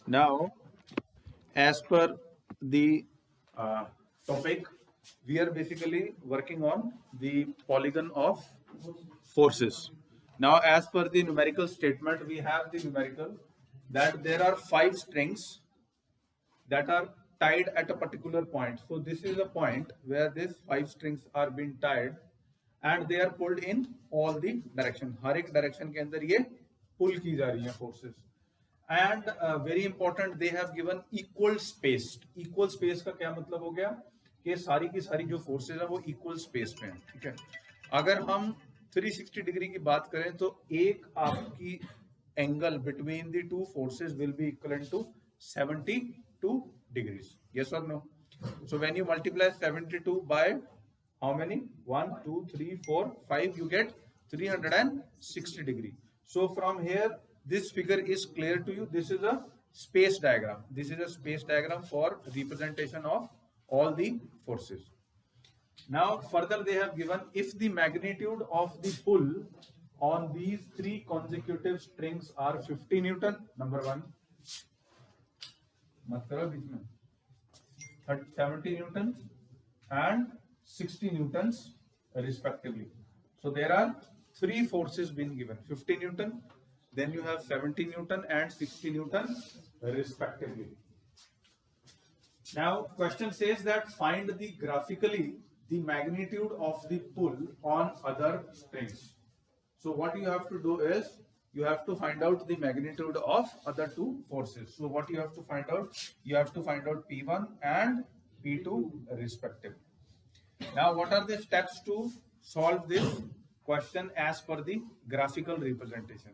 Now, as per the uh, topic, we are basically working on the polygon of forces. Now, as per the numerical statement, we have the numerical that there are 5 strings that are tied at a particular point. So this is a point where these 5 strings are being tied and they are pulled in all the direction. हर एक direction के अंदर ये pull की जा रही हैं forces. And very important, they have given equal spaced. Equal space का क्या मतलब हो गया कि सारी की सारी जो forces है वो equal space में है. ठीक है. अगर हम 360 डिग्री की बात करें तो एक आपकी angle between the two forces will be equivalent to 72 degrees. Yes or no? So when you multiply 72 by how many? 1, 2, 3, 4, 5, you get 360 degree. So from here, this figure is clear to you. This is a space diagram. This is a space diagram for representation of all the forces. Now further they have given if the magnitude of the pull on these 3 consecutive strings are 50 Newton, number 1, 70 Newtons and 60 Newtons respectively. So there are 3 forces being given, 50 Newton, then you have 70 Newton and 60 Newton respectively. Now question says that find the graphically the magnitude of the pull on other strings. So what you have to do is you have to find out the magnitude of other 2 forces. So what you have to find out? You have to find out P1 and P2 respectively. Now what are the steps to solve this question as per the graphical representation?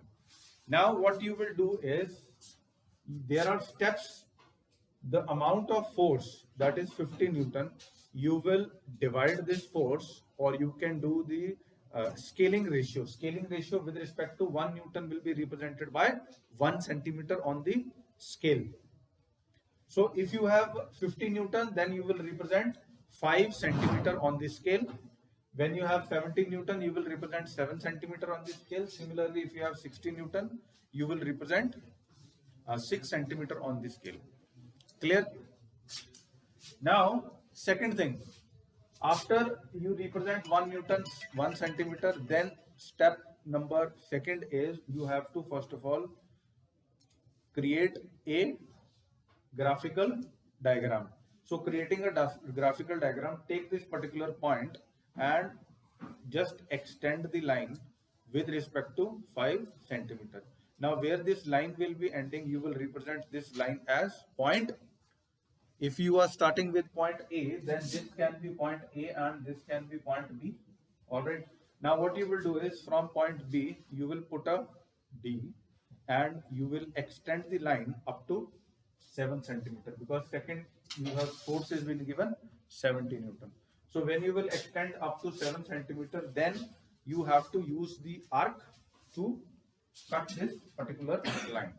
Now what you will do is there are steps. The amount of force, that is 50 Newton, you will divide this force, or you can do the scaling ratio. Scaling ratio with respect to 1 Newton will be represented by 1 centimeter on the scale. So if you have 50 Newton, then you will represent 5 centimeter on the scale. When you have 70 Newton, you will represent 7 centimeter on the scale. Similarly, if you have 60 Newton, you will represent 6 centimeter on the scale. Clear? Now, second thing, after you represent 1 Newton, 1 centimeter, then step number second is you have to first of all create a graphical diagram. So creating a graphical diagram, take this particular point and just extend the line with respect to 5 centimeter. Now where this line will be ending, you will represent this line as point. If you are starting with point A, then this can be point A and this can be point B. Alright. Now what you will do is from point B, you will put a D and you will extend the line up to 7 centimeter because second you have force has been given 70 Newton. So when you will extend up to 7 centimeter, then you have to use the arc to cut this particular line.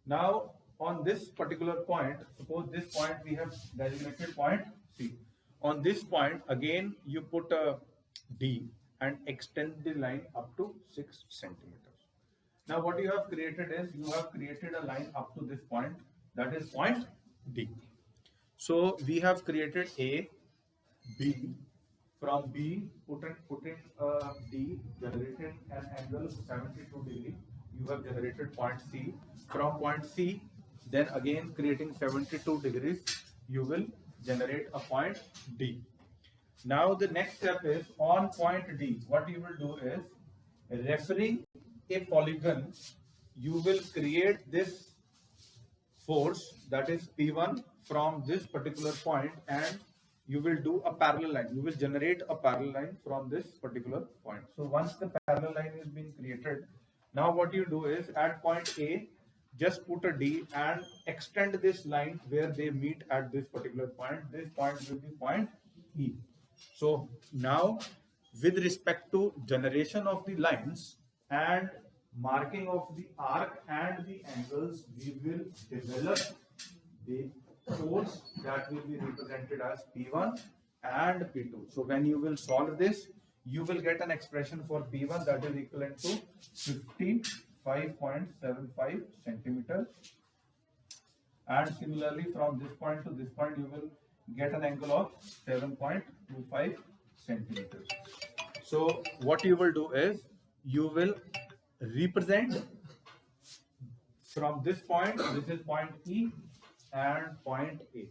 Now on this particular point, suppose this point we have designated point C. On this point again you put a D and extend the line up to 6 centimeters. Now what you have created is you have created a line up to this point, that is point D. So we have created A, B. From B, put in D, generated an angle 72 degree. You have generated point C. From point C, then again creating 72 degrees, you will generate a point D. Now the next step is on point D, what you will do is referring a polygon, you will create this force, that is P1 from this particular point, and you will do a parallel line. You will generate a parallel line from this particular point. So once the parallel line is being created, now what you do is at point A, just put a D and extend this line where they meet at this particular point. This point will be point E. So now with respect to generation of the lines and marking of the arc and the angles, we will develop the force that will be represented as P1 and P2. So when you will solve this, you will get an expression for P1 that is equivalent to 55.75 centimeters and similarly from this point to this point you will get an angle of 7.25 centimeters. So what you will do is you will represent from this point, this is point E and point A,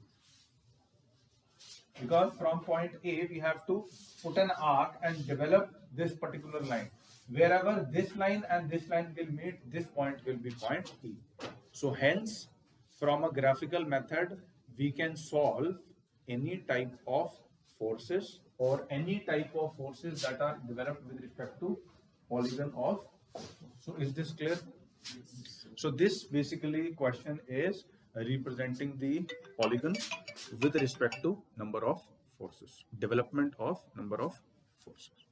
because from point A we have to put an arc and develop this particular line. Wherever this line and this line will meet, this point will be point E. So hence, from a graphical method, we can solve any type of forces or any type of forces that are developed with respect to polygon of. So is this clear? So this basically question is representing the polygon with respect to number of forces, development of number of forces.